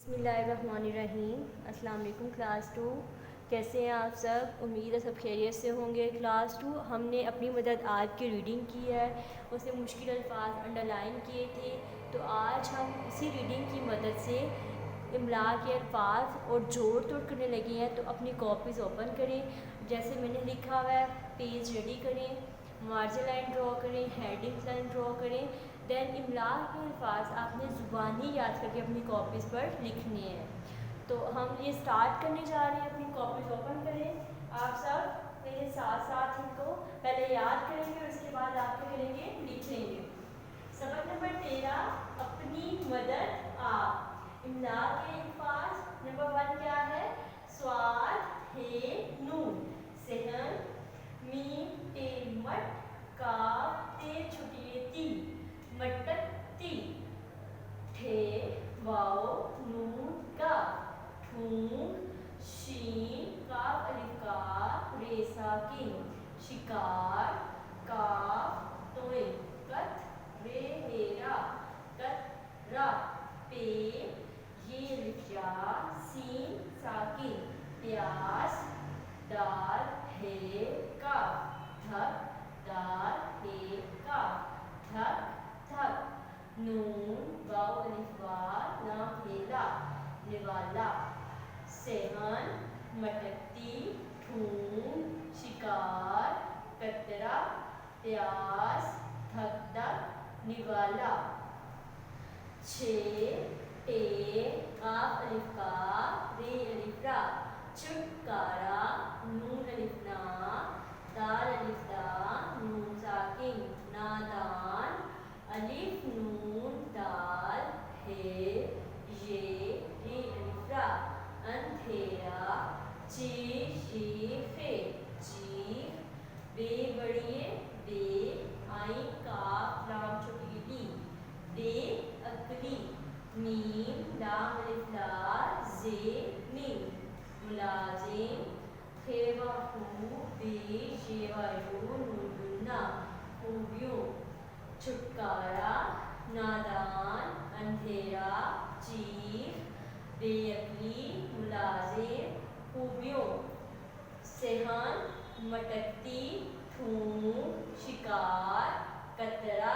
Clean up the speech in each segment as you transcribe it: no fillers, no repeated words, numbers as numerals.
बिस्मिल्लाहिर्रहमानिर्रहीम। अस्सलाम वालेकुम क्लास 2। कैसे हैं आप सब? उम्मीद है सब खैरियत से होंगे। क्लास 2 हमने अपनी मदद आज की रीडिंग की है, उसमें मुश्किल अल्फाज अंडरलाइन किए थे। तो आज हम इसी रीडिंग की मदद से इमला के अल्फाज और जोड़ तोड़ करने लगे हैं। तो अपनी कॉपीज़ ओपन करें, जैसे मैंने लिखा हुआ है पेज रेडी करें, मार्जिन लाइन ड्रॉ करें, हेडिंग लाइन ड्रॉ करें। देन इमला के अल्फाज आपने ज़ुबानी याद करके अपनी कॉपीज़ पर लिखने हैं। तो हम ये स्टार्ट करने जा रहे हैं। अपनी कॉपीज़ ओपन करें। आप सब मेरे साथ साथ इनको पहले याद करेंगे और उसके बाद आप क्या करेंगे, लिखेंगे। सबक नंबर 13, अपनी मदद आप। इमला के अल्फाज नंबर 1 क्या है? स्वाद, हे, नून, सेहन, मीम, ते, मट, काफ, ते, छोटी ती, मटकती, ठे, वाओ, नून, काफ, ठूंग, शीन, काफ अलिफ काफ, रे साकिन, शिकार, काफ, तोए, कथ, रे हेरा, कतरा, पे, ये अलिफ या, सीन साकिन, प्यास, दाल, हे, काफ, धक, दाल, हे, काफ, धक, धक, नून, वाव अलिफ वाव, लाम हेला, निवाला, सेहन, मटकती, ठूंग, शिकार, कतरा, प्यास, धक धक, निवाला, छे, टे, काफ अलिफ काफ, रे अलिफ रा, छुटकारा, नून अलिफ ना, दाल अलिफ दा, नून साकिन, नादान, अलिफ नून दाल, हे, ये, रे अलिफ रा, अंधेरा, चे, ये, फे, जीव, बे बड़िए, बे, आई, काफ, लाम छोटी ली, बे अकली, मीम, लाम अलिफ ला, जे, मीम, मुलाजिम, खेवा हू, बे, शेवा यू, नून गुन्ना, खूबियों, छुटकारा, नादान, अंधेरा, चीफ, बेअकली, मुलाजिम, खूबियों, सेहन, मटकती, ठूंग, शिकार, कतरा,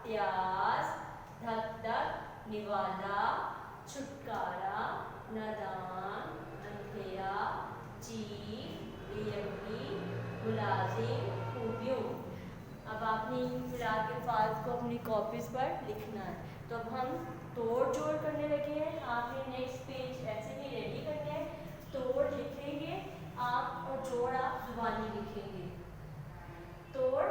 प्यास, धक धक, निवाला, छुटकारा, नादान, अंधेरा, चीफ, बेअकली, मुलाजिम, खूबियों। अब आपने इन मिला के अल्फाज को अपनी कॉपीज़ पर लिखना है। तो अब हम तोड़ जोड़ करने लगे हैं। आपने नेक्स्ट पेज ऐसे ही रेडी करना है। तोड़ लिखेंगे आप और जोड़ आप ज़ुबानी लिखेंगे। तोड़,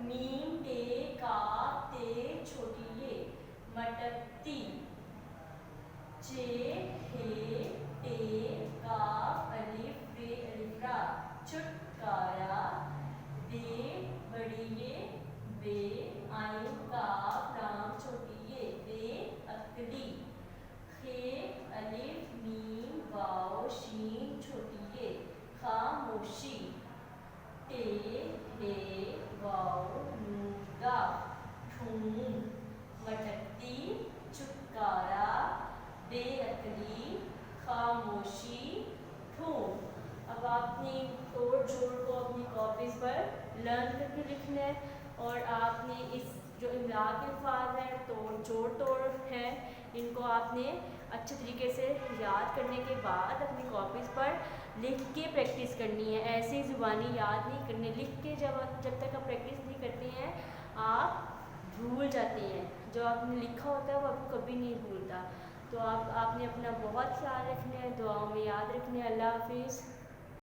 मीम, ते, काफ, ते, छोटी ये, मटकती, चे, हे, ते, काफ अलिफ, रे अलिफ रा, छुटकारा, बे बड़ी ये, बे, आई, काफ, लाम छोटी ये, बे अकली, खे, अलिफ, मीम, वाव, शीन, छोटी ये, खामोशी, ते, हे, वाव, नून, गाफ, ठूंग, मटकती, छुटकारा, बेअकली, खामोशी, ठूंग। अब आपने तोड़ जोड़ को अपनी कॉपीज़ पर लर्न करके लिखना है और आपने इस जो इमला के अल्फाज हैं, जोड़ हैं, इनको आपने अच्छे तरीके से याद करने के बाद अपनी कॉपीज़ पर लिख के प्रैक्टिस करनी है। ऐसे ही ज़ुबानी याद नहीं करनी। लिख के जब तक आप प्रैक्टिस नहीं करते हैं आप भूल जाते हैं। जो आपने लिखा होता है वो आपको कभी नहीं भूलता। तो आपने अपना बहुत ख्याल रखना है, दुआओं में याद रखना है। अल्लाह हाफिज़।